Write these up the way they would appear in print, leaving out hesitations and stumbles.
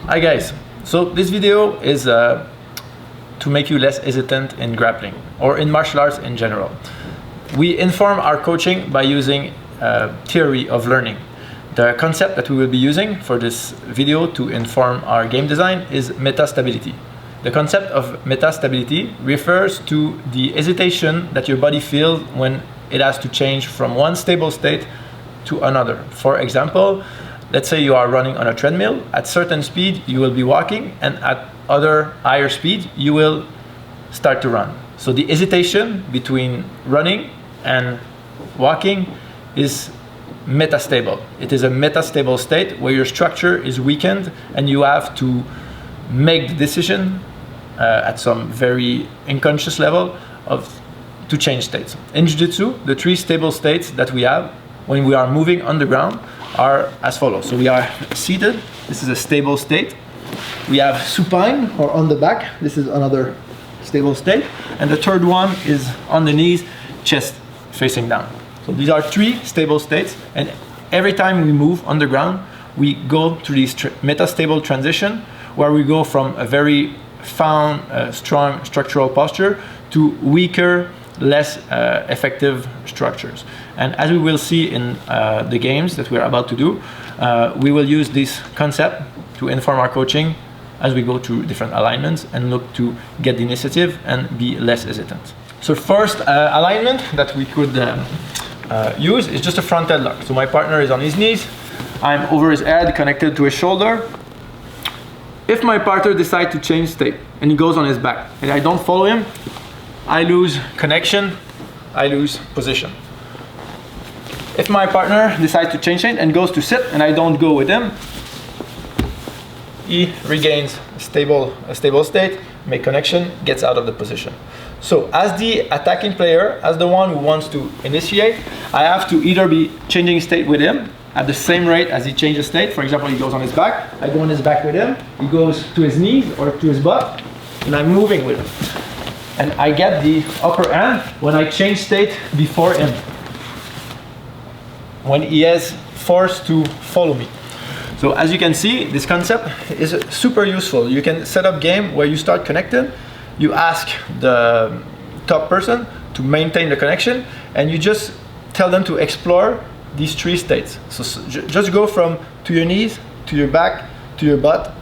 Hi guys, so this video is to make you less hesitant in grappling or in martial arts in general. We inform our coaching by using theory of learning. The concept that we will be using for this video to inform our game design is metastability. The concept of metastability refers to the hesitation that your body feels when it has to change from one stable state to another. For example, let's say you are running on a treadmill. At certain speed you will be walking, and at other higher speed you will start to run. So the hesitation between running and walking is metastable. It is a metastable state where your structure is weakened and you have to make the decision at some very unconscious level to change states. In Jiu-Jitsu, the three stable states that we have when we are moving on the ground are as follows. So we are seated, this is a stable state. We have supine, or on the back, this is another stable state. And the third one is on the knees, chest facing down. So these are three stable states, and every time we move on the ground, we go through this metastable transition where we go from a very strong structural posture to weaker, less effective structures. And as we will see in the games that we're about to do, we will use this concept to inform our coaching as we go through different alignments and look to get the initiative and be less hesitant. So first alignment that we could use is just a front headlock. So my partner is on his knees, I'm over his head, connected to his shoulder. If my partner decides to change state and he goes on his back and I don't follow him, I lose connection, I lose position. If my partner decides to change state and goes to sit and I don't go with him, he regains a stable state, make connection, gets out of the position. So as the attacking player, as the one who wants to initiate, I have to either be changing state with him at the same rate as he changes state. For example, he goes on his back, I go on his back with him, he goes to his knees or to his butt, and I'm moving with him. And I get the upper hand when I change state before him, when he is forced to follow me. So as you can see, this concept is super useful. You can set up game where you start connected, you ask the top person to maintain the connection, and you just tell them to explore these three states. So just go from to your knees, to your back, to your butt,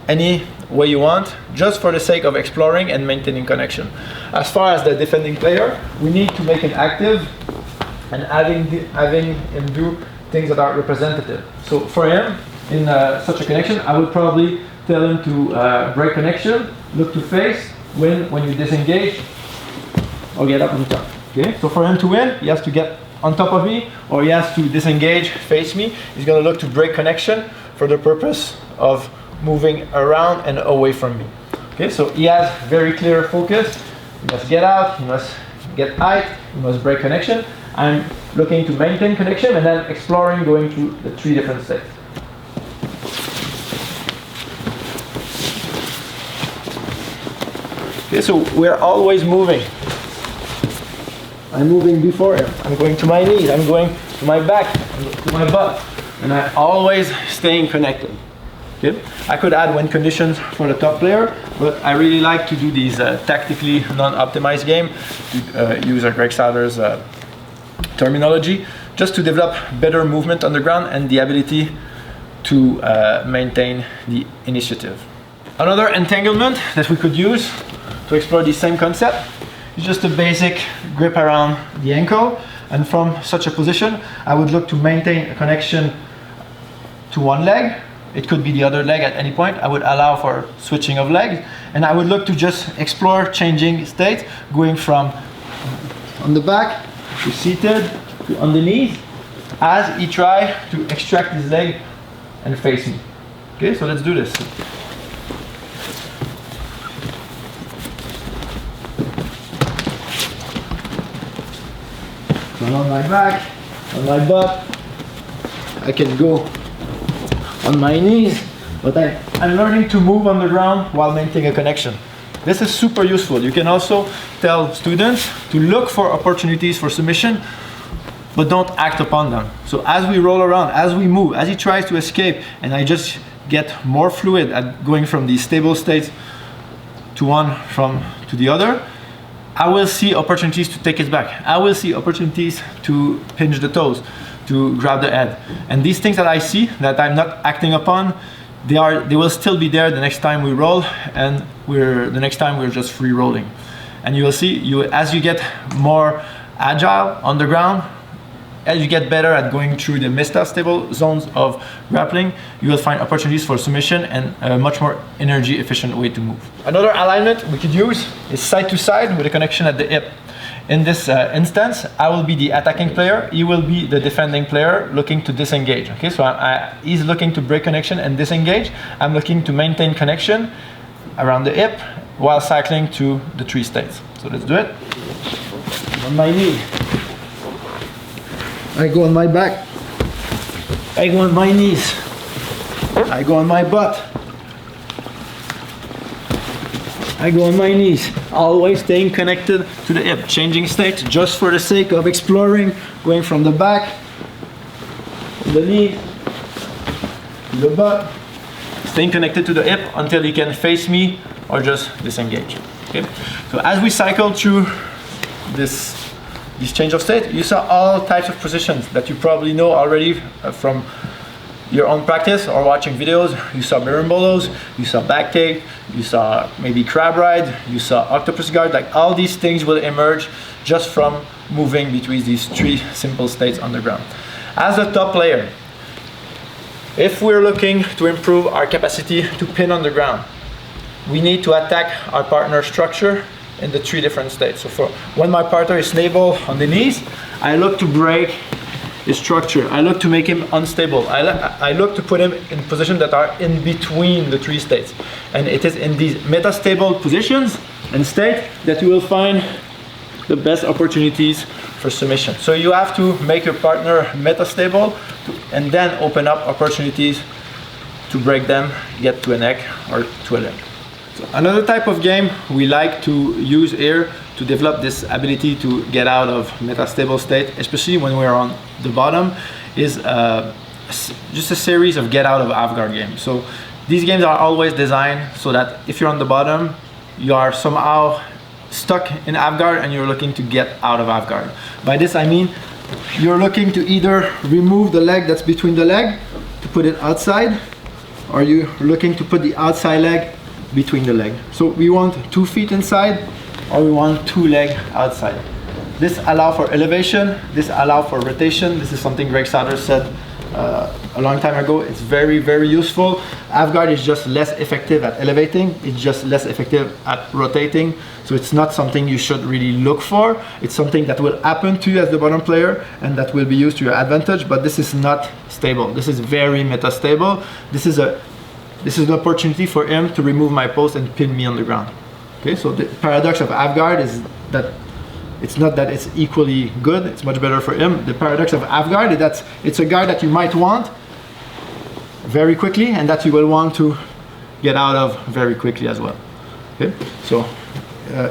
any way you want, just for the sake of exploring and maintaining connection. As far as the defending player, we need to make him active and having him do things that are representative. So for him, in such a connection, I would probably tell him to break connection, look to face, win when you disengage, or get up on top. Okay? So for him to win, he has to get on top of me, or he has to disengage, face me. He's going to look to break connection for the purpose of moving around and away from me. Okay, so he has very clear focus. He must get out, he must get height, he must break connection. I'm looking to maintain connection and then exploring, going through the three different states. Okay, so we're always moving. I'm moving before him. I'm going to my knees, I'm going to my back, to my butt, and I'm always staying connected. Okay? I could add win conditions for the top player, but I really like to do these tactically non-optimized game, to use Greg Sadler's terminology, just to develop better movement on the ground and the ability to maintain the initiative. Another entanglement that we could use to explore the same concept is just a basic grip around the ankle, and from such a position I would look to maintain a connection to one leg. It could be the other leg at any point. I would allow for switching of legs, and I would look to just explore changing state, going from on the back to seated to on the knees as he tries to extract his leg and face me. Okay, so let's do this. So on my back, on my butt, I can go on my knees, but I'm learning to move on the ground while maintaining a connection. This is super useful. You can also tell students to look for opportunities for submission, but don't act upon them. So as we roll around, as we move, as he tries to escape, and I just get more fluid at going from these stable states to one to the other, I will see opportunities to take it back. I will see opportunities to pinch the toes, to grab the head. And these things that I see that I'm not acting upon, they will still be there the next time we roll, and the next time we're just free rolling. And you will see, as you get more agile on the ground, as you get better at going through the metastable zones of grappling, you will find opportunities for submission and a much more energy efficient way to move. Another alignment we could use is side to side with a connection at the hip. In this instance, I will be the attacking player, he will be the defending player looking to disengage. Okay, so he's looking to break connection and disengage. I'm looking to maintain connection around the hip while cycling to the 3 states. So let's do it. On my knee. I go on my back. I go on my knees. I go on my butt. I go on my knees, always staying connected to the hip, changing state just for the sake of exploring, going from the back, the knee, the butt, staying connected to the hip until you can face me or just disengage. Okay? So as we cycle through this change of state, you saw all types of positions that you probably know already from your own practice or watching videos. You saw birimbolos, you saw back take, you saw maybe crab ride, you saw octopus guard. Like all these things will emerge just from moving between these 3 simple states on the ground. As a top player, if we're looking to improve our capacity to pin on the ground, we need to attack our partner structure in the 3 different states. So for when my partner is stable on the knees, I look to break his structure. I look to make him unstable. I look to put him in positions that are in between the 3 states. And it is in these metastable positions and state that you will find the best opportunities for submission. So you have to make your partner metastable and then open up opportunities to break them, get to a neck or to a leg. So another type of game we like to use here to develop this ability to get out of metastable state, especially when we're on the bottom, is just a series of get out of half guard games. So these games are always designed so that if you're on the bottom, you are somehow stuck in half guard and you're looking to get out of half guard. By this I mean you're looking to either remove the leg that's between the leg to put it outside, or you're looking to put the outside leg between the leg. So we want 2 feet inside, or we want 2 legs outside. This allows for elevation, this allows for rotation. This is something Greg Sauter said a long time ago. It's very, very useful. Half guard is just less effective at elevating. It's just less effective at rotating. So it's not something you should really look for. It's something that will happen to you as the bottom player and that will be used to your advantage, but this is not stable. This is very metastable. This is an opportunity for him to remove my post and pin me on the ground. Okay, so the paradox of half guard is that it's not that it's equally good, it's much better for him. The paradox of half guard is that it's a guard that you might want very quickly and that you will want to get out of very quickly as well. Okay, so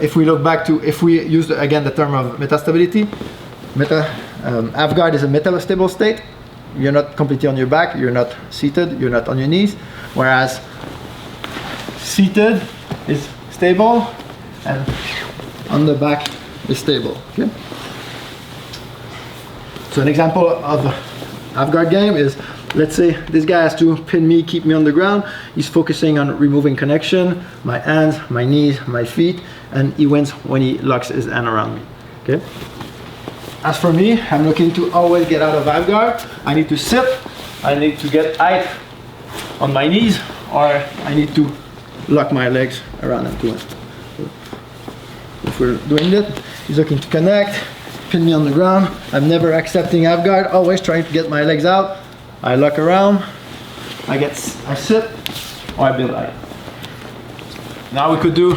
if we look back to, if we use again the term of metastability, half guard is a metastable state. You're not completely on your back, you're not seated, you're not on your knees, whereas seated is stable and on the back is stable. Okay? So an example of a half guard game is, let's say this guy has to pin me, keep me on the ground. He's focusing on removing connection, my hands, my knees, my feet, and he wins when he locks his hand around me. Okay? As for me, I'm looking to always get out of half guard. I need to sit, I need to get height on my knees, or I need to lock my legs around him to win. If we're doing that, he's looking to connect, pin me on the ground. I'm never accepting half guard, always trying to get my legs out. I lock around, I sit, or I build height. Now we could do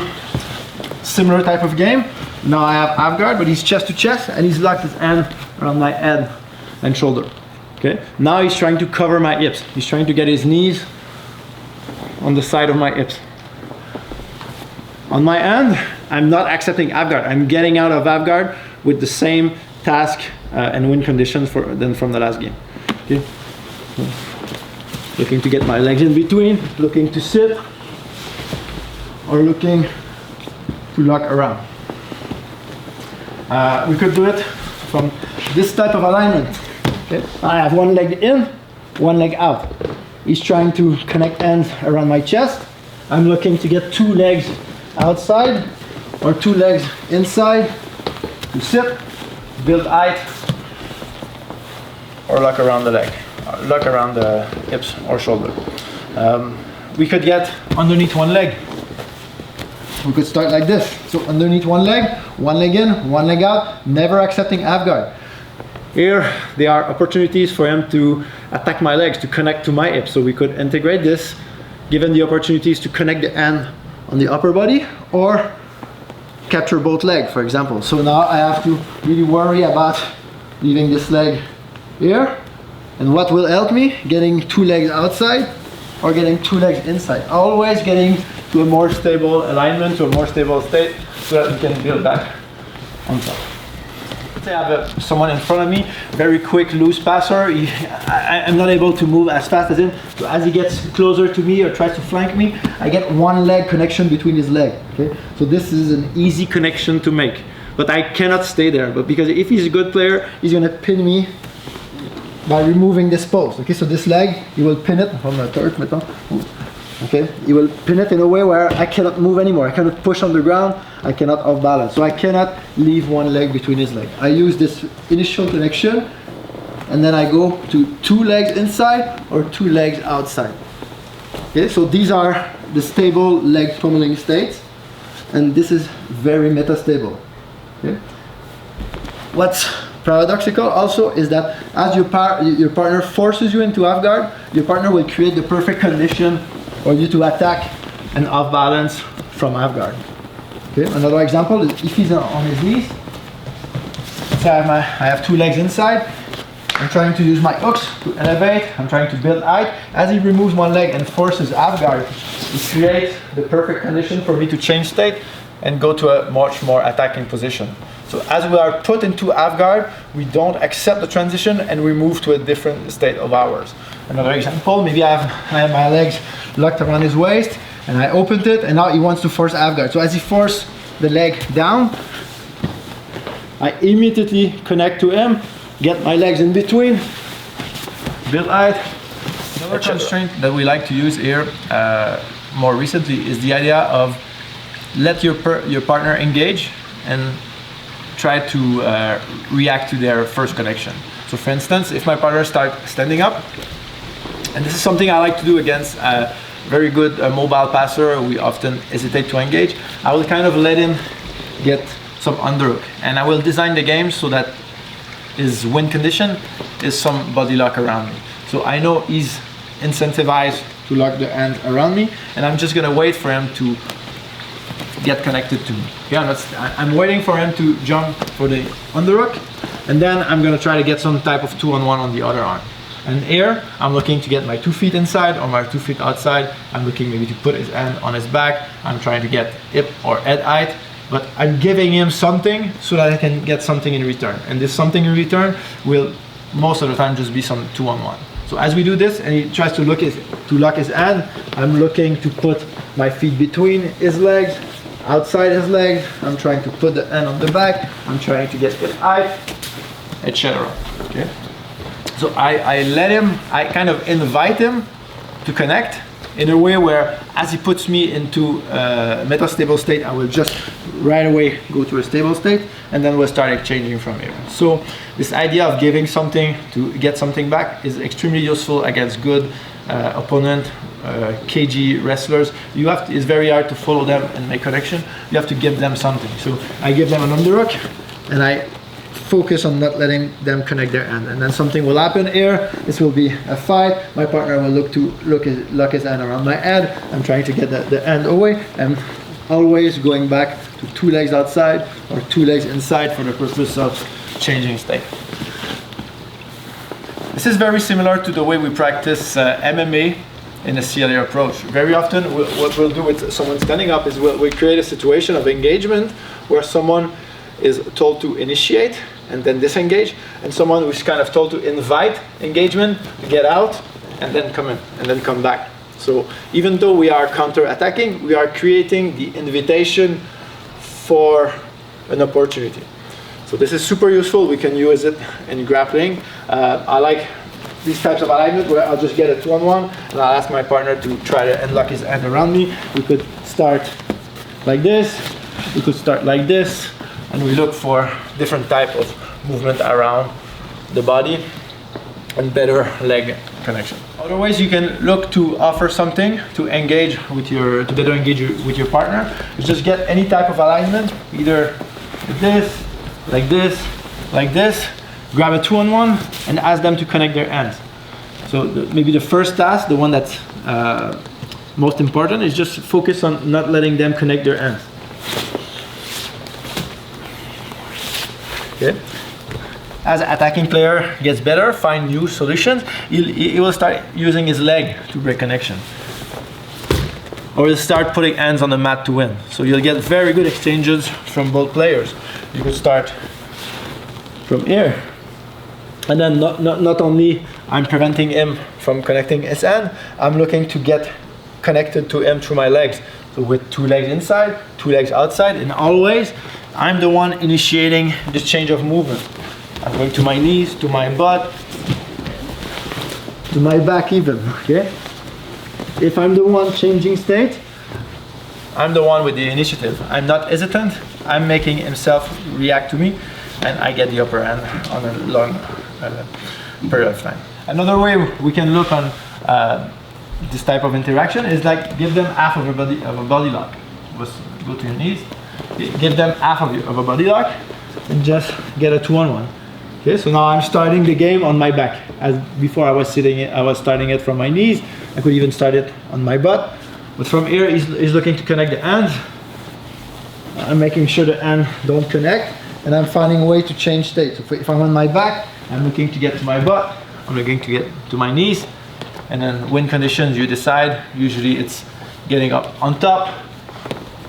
similar type of game. Now I have half guard, but he's chest to chest and he's locked his hand around my head and shoulder. Okay. Now he's trying to cover my hips. He's trying to get his knees on the side of my hips. On my end, I'm not accepting half guard. I'm getting out of half guard with the same task and win conditions than from the last game. Okay. looking to get my legs in between, looking to sit, or looking to lock around. We could do it from this type of alignment. Okay. I have one leg in, one leg out. He's trying to connect ends around my chest. I'm looking to get 2 legs outside or 2 legs inside to sit, build height, or lock around the leg, lock around the hips or shoulder. We could get underneath one leg. We could start like this. So underneath one leg in, one leg out, never accepting half guard. Here, there are opportunities for him to attack my legs, to connect to my hips. So we could integrate this, given the opportunities to connect the end on the upper body, or capture both legs, for example. So now I have to really worry about leaving this leg here. And what will help me? Getting 2 legs outside or getting 2 legs inside. Always getting to a more stable alignment, to a more stable state, so that we can build back on top. Let's say I have someone in front of me, very quick, loose passer. I'm not able to move as fast as him. So as he gets closer to me or tries to flank me, I get 1 leg connection between his leg. Okay? So this is an easy connection to make. But I cannot stay there. But because if he's a good player, he's going to pin me by removing this post. Okay, so this leg, he will pin it from the third metal. Okay, he will pin it in a way where I cannot move anymore. I cannot push on the ground. I cannot off balance. So I cannot leave 1 leg between his legs. I use this initial connection, and then I go to 2 legs inside or 2 legs outside. Okay, so these are the stable leg pummeling states, and this is very metastable. Okay. What's paradoxical also is that as your partner forces you into half guard, your partner will create the perfect condition for you to attack and off balance from half guard. Okay. Another example is if he's on his knees. So I have 2 legs inside. I'm trying to use my hooks to elevate. I'm trying to build height. As he removes 1 leg and forces half guard, it creates the perfect condition for me to change state and go to a much more attacking position. So as we are put into half guard, we don't accept the transition and we move to a different state of ours. Another example, maybe I have my legs locked around his waist and I opened it and now he wants to force half guard. So as he forces the leg down, I immediately connect to him, get my legs in between, build height. Another constraint that we like to use here more recently is the idea of let your partner engage and try to react to their first connection. So for instance, if my partner starts standing up, and this is something I like to do against a very good mobile passer, we often hesitate to engage, I will kind of let him get some underhook. And I will design the game so that his win condition is some body lock around me. So I know he's incentivized to lock the hand around me, and I'm just gonna wait for him to get connected to me. Yeah, I'm waiting for him to jump for the underhook, and then I'm gonna try to get some type of 2-on-1 on the other arm. And here, I'm looking to get my 2 feet inside or my 2 feet outside. I'm looking maybe to put his hand on his back. I'm trying to get hip or head height, but I'm giving him something so that I can get something in return. And this something in return will most of the time just be some 2-on-1. So as we do this and he tries to lock his hand, I'm looking to put my feet between his legs, outside his legs. I'm trying to put the hand on the back. I'm trying to get hip height, etc. Okay. So I let him, I kind of invite him to connect in a way where as he puts me into a metastable state, I will just right away go to a stable state, and then we'll start exchanging from here. So this idea of giving something to get something back is extremely useful against good opponent, KG wrestlers. It's very hard to follow them and make connection. You have to give them something. So I give them an underhook, and I focus on not letting them connect their hand, and then something will happen here. This will be a fight. My partner will lock his hand around my head. I'm trying to get the hand away. I'm always going back to 2 legs outside or 2 legs inside for the purpose of changing state. This is very similar to the way we practice MMA in a CLA approach. Very often what we'll do with someone standing up is we'll create a situation of engagement where someone is told to initiate and then disengage, and someone who's kind of told to invite engagement, to get out and then come in, and then come back. So even though we are counter-attacking, we are creating the invitation for an opportunity. So this is super useful. We can use it in grappling. I like these types of alignment where I'll just get a 2-on-1 and I'll ask my partner to try to unlock his hand around me. We could start like this, we could start like this, and we look for different type of movement around the body and better leg connection. Other ways you can look to offer something to engage with to better engage with your partner is just get any type of alignment, either like this, grab a 2-on-1 and ask them to connect their hands. So maybe the first task, the one that's most important, is just focus on not letting them connect their hands. Okay. As an attacking player gets better, find new solutions, he will start using his leg to break connection. Or he'll start putting hands on the mat to win. So you'll get very good exchanges from both players. You could start from here. And then not only I'm preventing him from connecting his hand, I'm looking to get connected to him through my legs. So with 2 legs inside, 2 legs outside, and always I'm the one initiating this change of movement. I'm going to my knees, to my butt, to my back even, okay? If I'm the one changing state, I'm the one with the initiative. I'm not hesitant, I'm making himself react to me, and I get the upper hand on a long period of time. Another way we can look on this type of interaction is like give them half of a body lock. Just go to your knees, give them half of a body lock, and just get a 2-on-1. Okay, so now I'm starting the game on my back. As before I was starting it from my knees. I could even start it on my butt. But from here, he's looking to connect the hands. I'm making sure the hands don't connect, and I'm finding a way to change state. So if I'm on my back, I'm looking to get to my butt. I'm looking to get to my knees. And then win conditions, you decide. Usually it's getting up on top,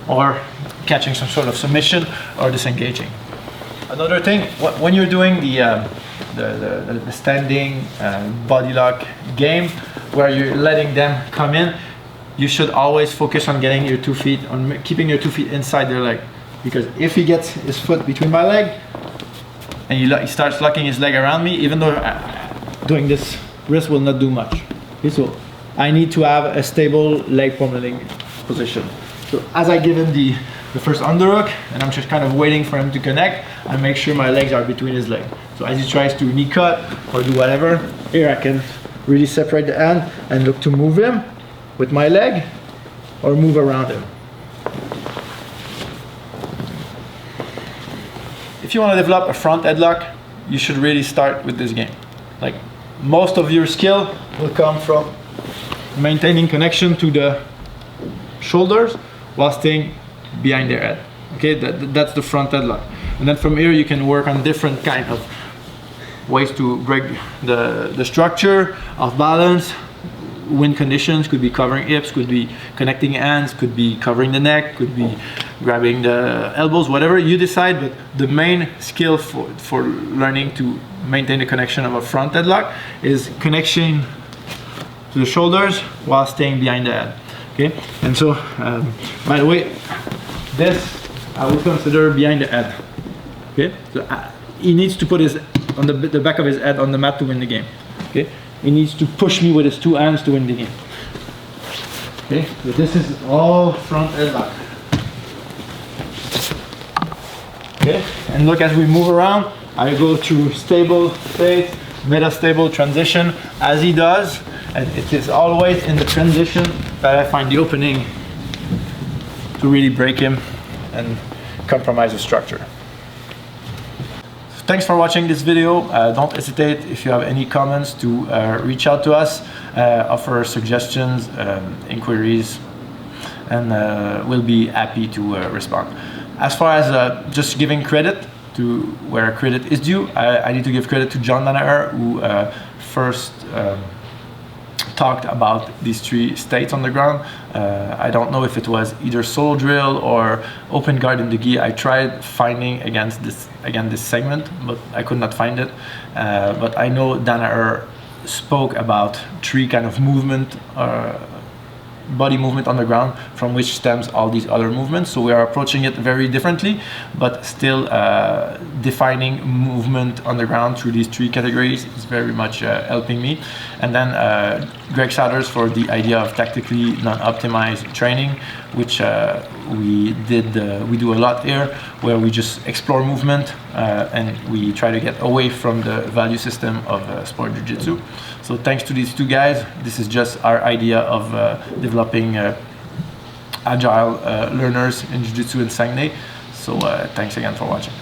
or catching some sort of submission, or disengaging. Another thing, when you're doing the standing body lock game, where you're letting them come in, you should always focus on getting your 2 feet, on keeping your 2 feet inside their leg. Because if he gets his foot between my leg, and he starts locking his leg around me, even though doing this, wrist will not do much. Okay, so I need to have a stable leg pummeling position. So as I give him the first underhook, and I'm just kind of waiting for him to connect, I make sure my legs are between his legs. So as he tries to knee cut or do whatever, here I can really separate the hand and look to move him with my leg or move around him. If you want to develop a front headlock, you should really start with this game. Like, most of your skill will come from maintaining connection to the shoulders while staying behind their head. Okay, that's the front headlock. And then from here you can work on different kind of ways to break the structure of balance. Win conditions could be covering hips, could be connecting hands, could be covering the neck, could be grabbing the elbows, whatever you decide. But the main skill for learning to maintain the connection of a front headlock is connection to the shoulders while staying behind the head. Okay, and so by the way, this I would consider behind the head. Okay, so he needs to put his on the back of his head on the mat to win the game. Okay, he needs to push me with his 2 hands to win the game. Okay, so this is all front headlock. Okay, and look, as we move around, I go through stable state, metastable transition as he does, and it is always in the transition that I find the opening to really break him and compromise the structure. Thanks for watching this video. Don't hesitate, if you have any comments, to reach out to us, offer suggestions, inquiries, and we'll be happy to respond. As far as just giving credit to where credit is due, I need to give credit to John Danaher, who first talked about these 3 states on the ground. I don't know if it was either solo drill or open guard in the gi. I tried finding this segment, but I could not find it. But I know Danaher spoke about three kind of movement, body movement on the ground, from which stems all these other movements. So we are approaching it very differently, but still defining movement on the ground through these three categories is very much helping me. And then Greg Satters for the idea of tactically non-optimized training, which we do a lot here, where we just explore movement and we try to get away from the value system of sport jiu-jitsu. So thanks to these two guys, this is just our idea of developing agile learners in jiu-jitsu and Saguenay. So thanks again for watching.